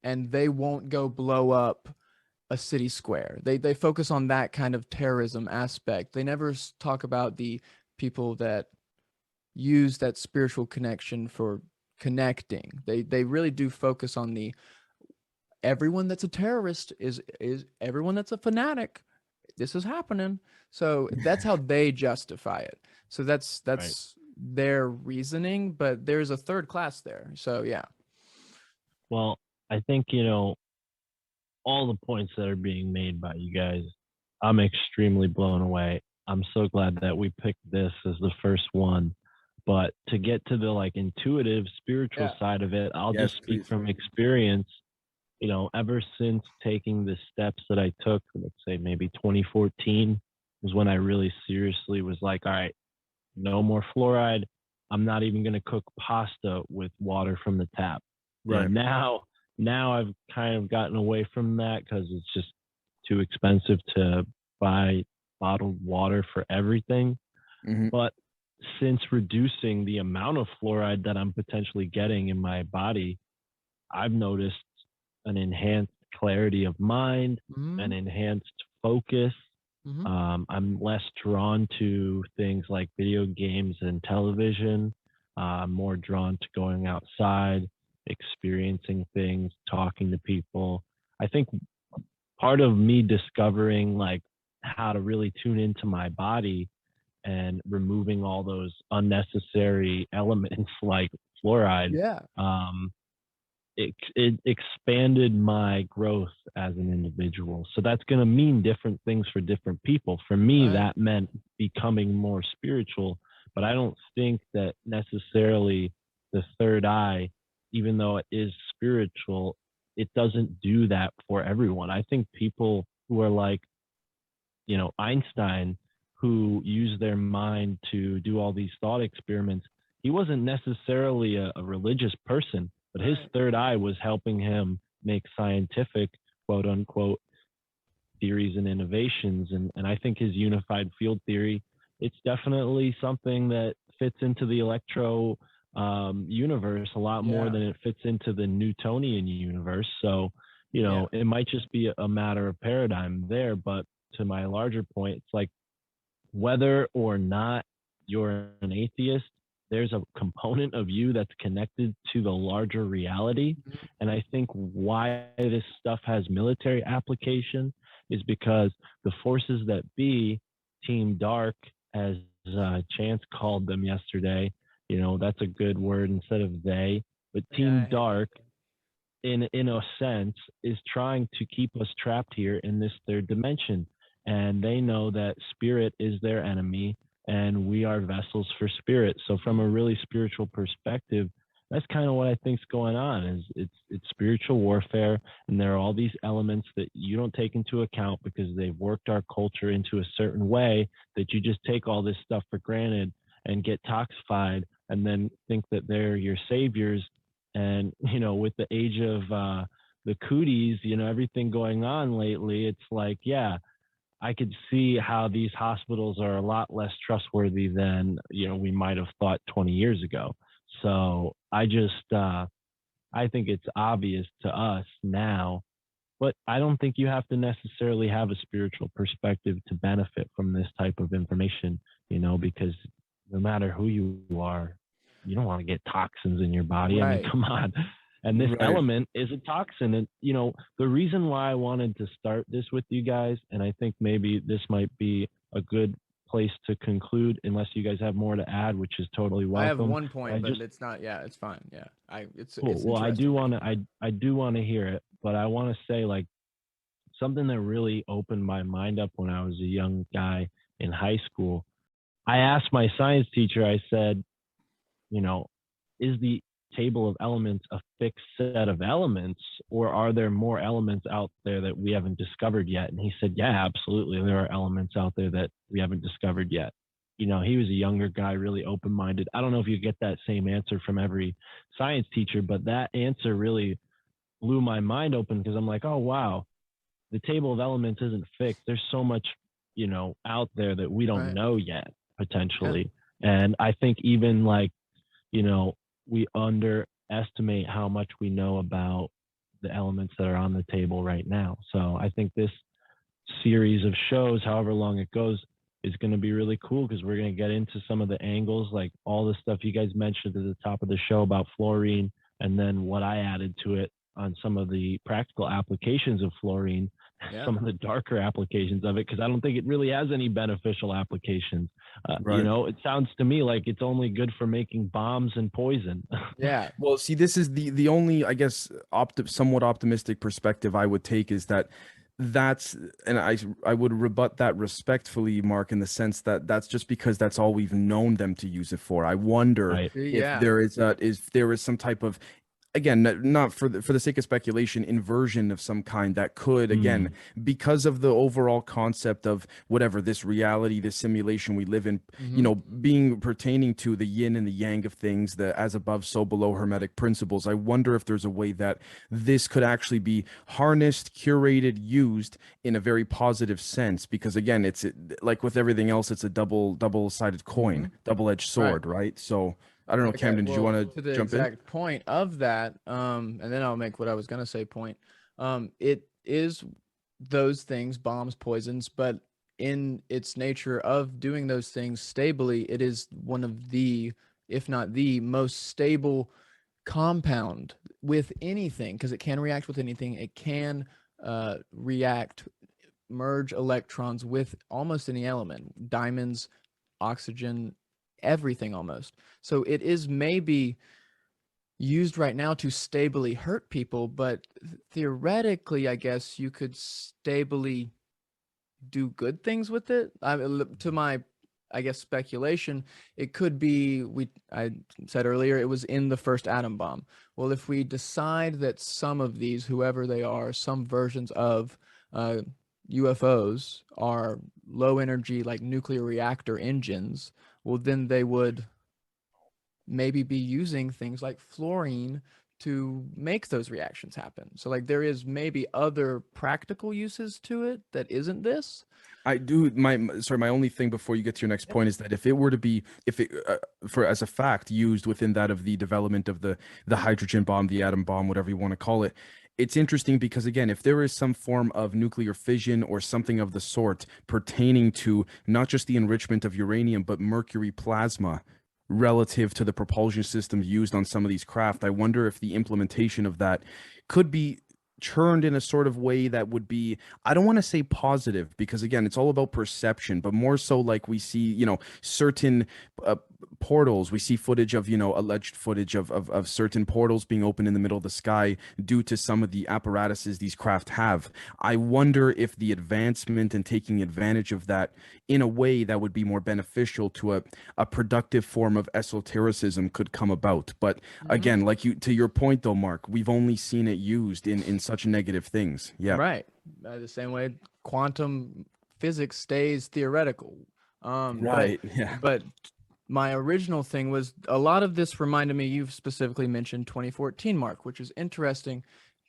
and they won't go blow up a city square. They focus on that kind of terrorism aspect. They never talk about the people that use that spiritual connection for connecting. They really do focus on the everyone that's a terrorist is everyone that's a fanatic. This is happening. So that's how they justify it. So Right. that's their reasoning, but there's a third class there. So yeah. Well, I think, all the points that are being made by you guys, I'm extremely blown away. I'm so glad that we picked this as the first one. But to get to the like intuitive spiritual Yeah. side of it, I'll Yes, just speak please. from experience. Ever since taking the steps that I took, let's say maybe 2014 was when I really seriously was like, all right, no more fluoride. I'm not even going to cook pasta with water from the tap. Right. Now I've kind of gotten away from that because it's just too expensive to buy bottled water for everything. Hmm. But since reducing the amount of fluoride that I'm potentially getting in my body, I've noticed an enhanced clarity of mind, an Mm-hmm. enhanced focus. Mm-hmm. I'm less drawn to things like video games and television. I'm more drawn to going outside, experiencing things, talking to people. I think part of me discovering like how to really tune into my body and removing all those unnecessary elements like fluoride, Yeah. um, it expanded my growth as an individual. So that's going to mean different things for different people. For me, Right. that meant becoming more spiritual, but I don't think that necessarily the third eye, even though it is spiritual, it doesn't do that for everyone. I think people who are like, Einstein, who used their mind to do all these thought experiments, he wasn't necessarily a religious person, but his Right. third eye was helping him make scientific, quote unquote, theories and innovations. And I think his unified field theory it's definitely something that fits into the electro universe a lot more than it fits into the Newtonian universe. So, you know, it might just be a matter of paradigm there. But to my larger point, it's like whether or not you're an atheist, there's a component of you that's connected to the larger reality. And I think why this stuff has military application is because the forces that be, Team Dark, as Chance called them yesterday, you know, that's a good word instead of they, but Team Dark, in a sense, is trying to keep us trapped here in this third dimension. And they know that spirit is their enemy and we are vessels for spirit. So from a really spiritual perspective, that's kind of what I think's going on. Is it's spiritual warfare, and there are all these elements that you don't take into account because they've worked our culture into a certain way that you just take all this stuff for granted and get toxified and then think that they're your saviors. And, you know, with the age of the cooties, you know, everything going on lately, it's like, yeah, I could see how these hospitals are a lot less trustworthy than, you know, we might have thought 20 years ago. So I just, I think it's obvious to us now, but I don't think you have to necessarily have a spiritual perspective to benefit from this type of information, you know, because no matter who you are, you don't want to get toxins in your body. I mean, come on. And this element is a toxin. And, you know, the reason why I wanted to start this with you guys, and I think maybe this might be a good place to conclude, unless you guys have more to add, which is totally welcome. I have one point, but it's not, it's fine. Yeah. It's cool. Well, I do want to hear it, but I want to say, like, something that really opened my mind up when I was a young guy in high school. I asked my science teacher, I said, you know, is the table of elements a fixed set of elements, or are there more elements out there that we haven't discovered yet? And he said, yeah, absolutely. There are elements out there that we haven't discovered yet. You know, he was a younger guy, really open-minded. I don't know if you get that same answer from every science teacher, but that answer really blew my mind open, because I'm like, oh, wow, the table of elements isn't fixed. There's so much, you know, out there that we don't know yet, potentially. And I think even, like, you know, we underestimate how much we know about the elements that are on the table right now. So I think this series of shows, however long it goes, is going to be really cool, because we're going to get into some of the angles, like all the stuff you guys mentioned at the top of the show about fluorine, and then what I added to it on some of the practical applications of fluorine, some of the darker applications of it, because I don't think it really has any beneficial applications. You know, it sounds to me like it's only good for making bombs and poison. Well, see, this is the only, I guess, somewhat optimistic perspective I would take, is that and I would rebut that respectfully, Mark, in the sense that that's just because that's all we've known them to use it for. I wonder if there is some type of, again, not for the sake of speculation, inversion of some kind that could, again, because of the overall concept of whatever this reality, this simulation we live in, you know, being pertaining to the yin and the yang of things, the as above, so below hermetic principles. I wonder if there's a way that this could actually be harnessed, curated, used in a very positive sense, because again, it's like with everything else, it's a double-sided coin, double-edged sword, right? So I don't know, Camden, did you want to jump in? The exact point of that, and then I'll make what I was going to say point. It is those things, bombs, poisons, but in its nature of doing those things stably, it is one of the, if not the most stable compound with anything, because it can react with anything. It can merge electrons with almost any element, diamonds, oxygen, everything almost. So it is maybe used right now to stably hurt people, but theoretically, I guess you could stably do good things with it. To my, I guess, speculation, it could be, I said earlier, it was in the first atom bomb. Well, if we decide that some of these, whoever they are, some versions of UFOs are low energy, like nuclear reactor engines, well, then they would maybe be using things like fluorine to make those reactions happen. So like there is maybe other practical uses to it that isn't this. I do my only thing before you get to your next point is that if it were to be for as a fact used within that of the development of the hydrogen bomb, the atom bomb, whatever you want to call it, it's interesting because again, if there is some form of nuclear fission or something of the sort pertaining to not just the enrichment of uranium but mercury plasma relative to the propulsion systems used on some of these craft, I wonder if the implementation of that could be churned in a sort of way that would be, I don't want to say positive because again it's all about perception, but more so like we see, you know, certain portals, we see footage of, you know, alleged footage of certain portals being opened in the middle of the sky due to some of the apparatuses these craft have. I wonder if the advancement and taking advantage of that in a way that would be more beneficial to a productive form of esotericism could come about. But again, like you, to your point though, Mark, we've only seen it used in such negative things. Yeah. Right. The same way quantum physics stays theoretical. Right. Yeah. But my original thing was a lot of this reminded me, you've specifically mentioned 2014, Mark, which is interesting.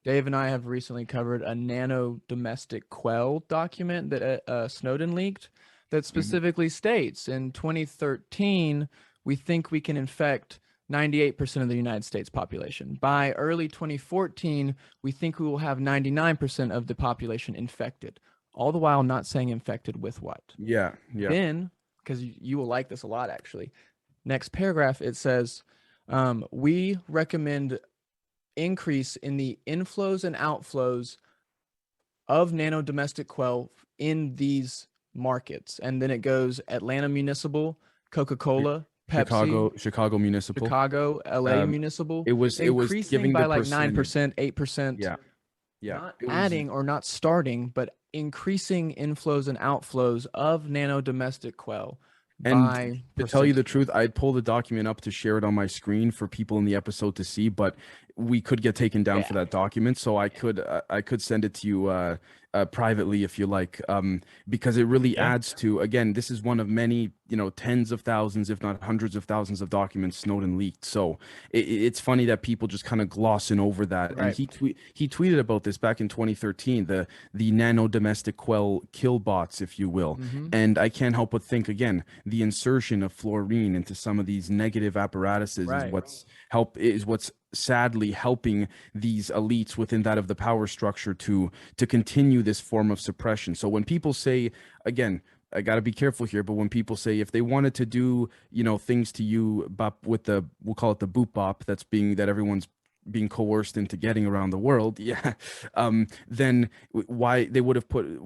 Dave and I have recently covered a nano domestic quell document that Snowden leaked that specifically states in 2013, we think we can infect 98% of the United States population. By early 2014, we think we will have 99% of the population infected, all the while not saying infected with what. Yeah. Yeah. Then, because you will like this a lot, actually, next paragraph, it says, we recommend increase in the inflows and outflows of nano domestic quell in these markets. And then it goes Atlanta Municipal, Coca-Cola, Pepsi, Chicago Municipal, Chicago, LA Municipal. It was increasing giving by the like percentage. 9%, 8%. Yeah. Yeah. Not It was- adding or not starting, but increasing inflows and outflows of nano domestic quell And by to tell you the percentage. truth, I'd pull the document up to share it on my screen for people in the episode to see, but we could get taken down for that document, so I could send it to you privately if you like, because it really adds to, again, this is one of many, you know, tens of thousands, if not hundreds of thousands of documents Snowden leaked. So it's funny that people just kind of glossing over that. Right. And he tweeted about this back in 2013, the nano domestic quell kill bots, if you will. And I can't help but think, again, the insertion of fluorine into some of these negative apparatuses is what's sadly helping these elites within that of the power structure to continue this form of suppression. So when people say, again, I got to be careful here, but when people say if they wanted to do, you know, things to you with the, we'll call it the boop bop that everyone's being coerced into getting around the world, then why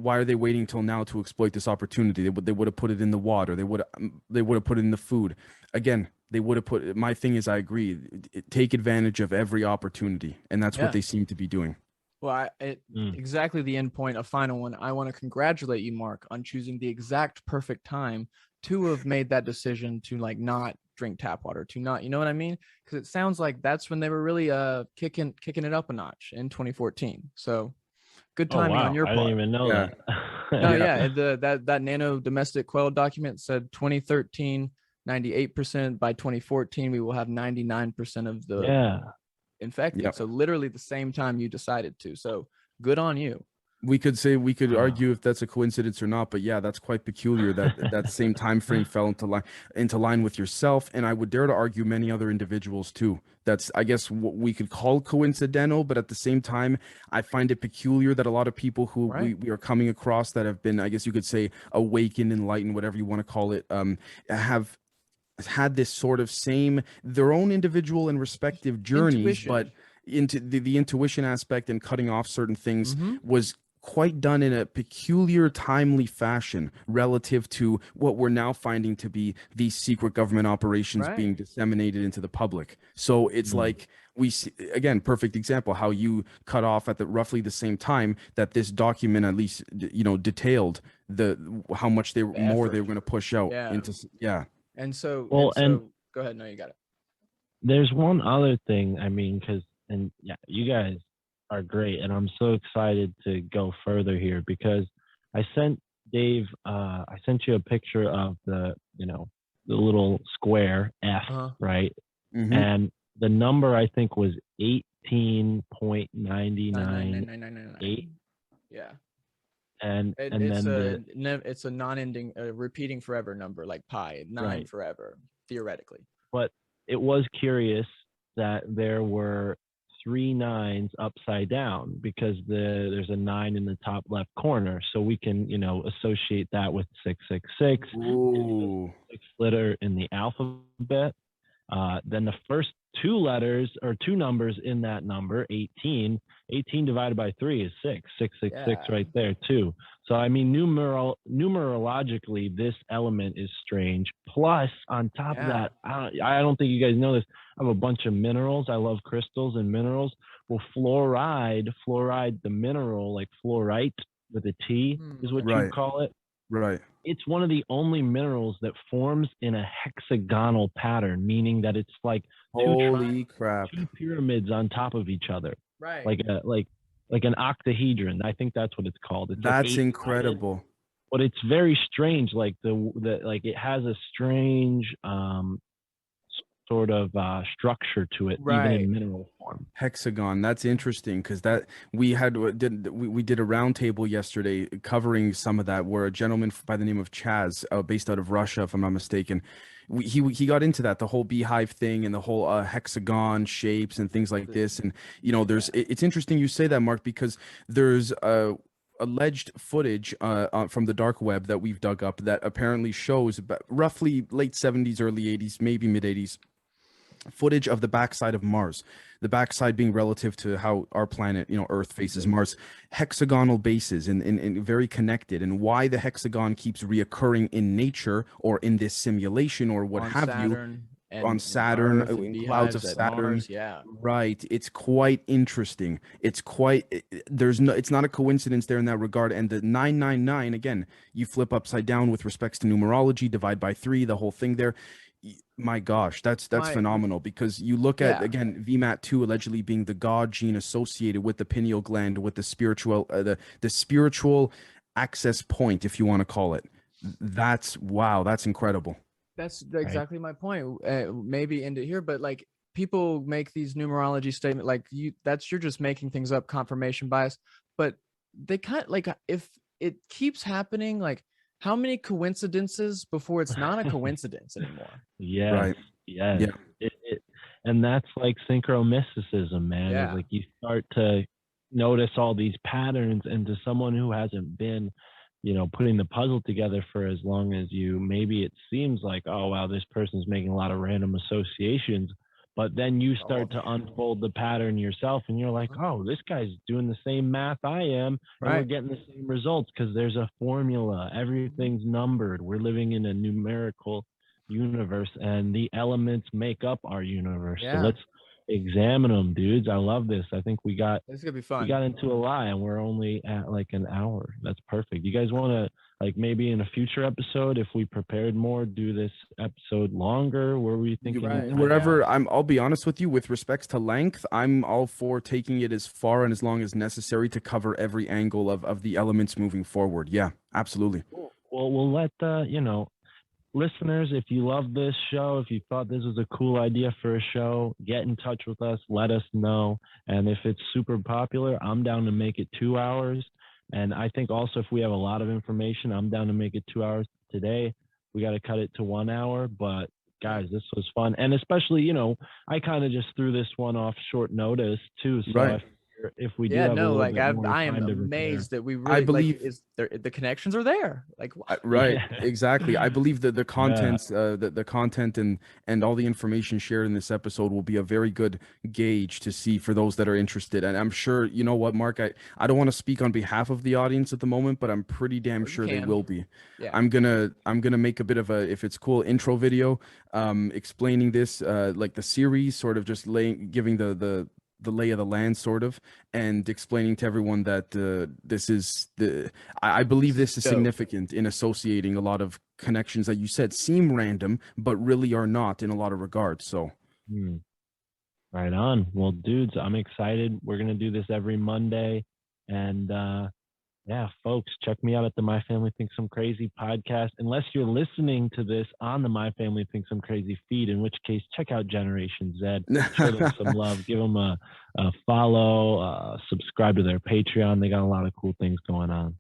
are they waiting till now to exploit this opportunity? They would have put it in the water, they would have put it in the food. Again, they would have put, my thing is, I agree, take advantage of every opportunity, and that's what they seem to be doing. Well, exactly the end point, a final one. I want to congratulate you, Mark, on choosing the exact perfect time to have made that decision to like not drink tap water, to not, you know what I mean? Because it sounds like that's when they were really kicking it up a notch in 2014. So good timing on your part. I didn't even know that. No, that nano domestic quell document said 2013, 98%. By 2014, we will have 99% of the infected. So literally the same time you decided to. So good on you. We could argue if that's a coincidence or not, but yeah, that's quite peculiar that that same time frame fell into line with yourself, and I would dare to argue many other individuals too. That's, I guess, what we could call coincidental, but at the same time, I find it peculiar that a lot of people who we are coming across that have been, I guess you could say, awakened, enlightened, whatever you want to call it, have had this sort of their own individual and respective journeys, but into the intuition aspect and cutting off certain things was quite done in a peculiar, timely fashion relative to what we're now finding to be these secret government operations being disseminated into the public. So it's like we see, again, perfect example, how you cut off at roughly the same time that this document at least, you know, detailed how much they were going to push out into. And so, go ahead. No, you got it. There's one other thing, I mean, you guys are great, and I'm so excited to go further here because I sent Dave, I sent you a picture of the little square F, right? And the number I think was 8 18.9998. Yeah. And it's then it's a non-ending, repeating forever number, like pi, 9 forever, theoretically. But it was curious that there were 3 9s upside down, because there's a 9 in the top left corner, so we can associate that with 666. Ooh. 6th letter in the alphabet. Then the first 2 letters or 2 numbers in that number, 18 divided by 3 is 6. 666 right there too. So I mean, numerologically, this element is strange. Plus, on top of that, I don't think you guys know this, I have a bunch of minerals. I love crystals and minerals. Well, fluoride, the mineral, like fluorite with a T is what you call it. Right. It's one of the only minerals that forms in a hexagonal pattern, meaning that it's like two pyramids on top of each other. Right. Like an octahedron. I think that's what it's called. It's that's like incredible. But it's very strange. Like like it has a strange sort of structure to it, even in mineral form. Hexagon. That's interesting, because that we did a roundtable yesterday covering some of that, where a gentleman by the name of Chaz, based out of Russia, if I'm not mistaken, he got into that, the whole beehive thing and the whole hexagon shapes and things like this. And it's interesting you say that, Mark, because there's alleged footage from the dark web that we've dug up that apparently shows roughly late 70s, early 80s, maybe mid 80s footage of the backside of Mars, the backside being relative to how our planet, Earth faces Mars, hexagonal bases and very connected, and why the hexagon keeps reoccurring in nature or in this simulation or what have you. On Saturn, in clouds of Saturn. Mars, right. It's quite interesting. It's not a coincidence there in that regard. And the 999, again, you flip upside down with respects to numerology, divide by 3, the whole thing there. My gosh, that's phenomenal, because you look at, again, VMAT2 allegedly being the God gene associated with the pineal gland, with the spiritual the spiritual access point, if you want to call it. That's incredible. That's exactly my point. Maybe end it here, but like, people make these numerology statements, like you're just making things up, confirmation bias. But they like, if it keeps happening, like, how many coincidences before it's not a coincidence anymore? Yes. Right. Yes. Yeah. And that's like synchromysticism, man. Yeah. It's like you start to notice all these patterns, and to someone who hasn't been, putting the puzzle together for as long as you, maybe it seems like, oh wow, this person's making a lot of random associations. But then you start to unfold the pattern yourself, and you're like, oh, this guy's doing the same math I am, and we're getting the same results, because there's a formula. Everything's numbered. We're living in a numerical universe, and the elements make up our universe. So let's examine them, dudes. I love this. I think this is gonna be fun. We got into a lot, and we're only at like an hour. That's perfect. You guys want to, like, maybe in a future episode, if we prepared more, do this episode longer? Where were you thinking? Wherever. I'll be honest with you, with respects to length, I'm all for taking it as far and as long as necessary to cover every angle of the elements moving forward. Yeah, absolutely. Well, we'll let listeners, if you love this show, if you thought this was a cool idea for a show, get in touch with us, let us know. And if it's super popular, I'm down to make it 2 hours. And I think also, if we have a lot of information, I'm down to make it 2 hours. Today we got to cut it to 1 hour, but guys, this was fun. And especially, I kind of just threw this one off short notice too. So if we do have a little bit more I am time to amazed prepare. that we really, I believe the connections are there. Like, right. Exactly. I believe that the content, the content and all the information shared in this episode will be a very good gauge to see for those that are interested. And I'm sure, you know what, Mark, I don't want to speak on behalf of the audience at the moment, but I'm pretty damn sure they will be. Yeah. I'm gonna make a bit of a, if it's cool, intro video explaining this, like the series, sort of just giving the lay of the land, sort of, and explaining to everyone that this is I believe this is significant in associating a lot of connections that you said seem random but really are not in a lot of regards. So right on. Well, dudes, I'm excited. We're gonna do this every Monday, and Yeah, folks, check me out at the My Family Thinks I'm Crazy podcast. Unless you're listening to this on the My Family Thinks I'm Crazy feed, in which case, check out Generation Z. Show them some love. Give them a follow. Subscribe to their Patreon. They got a lot of cool things going on.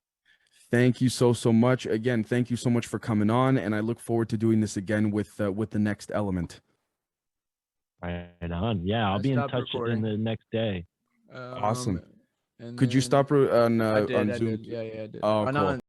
Thank you so much. Again, thank you so much for coming on, and I look forward to doing this again with the next element. Right on. Yeah, I'll be in touch in the next day. Awesome. And Could you stop on I did. Zoom? Yeah, I did. Oh, cool.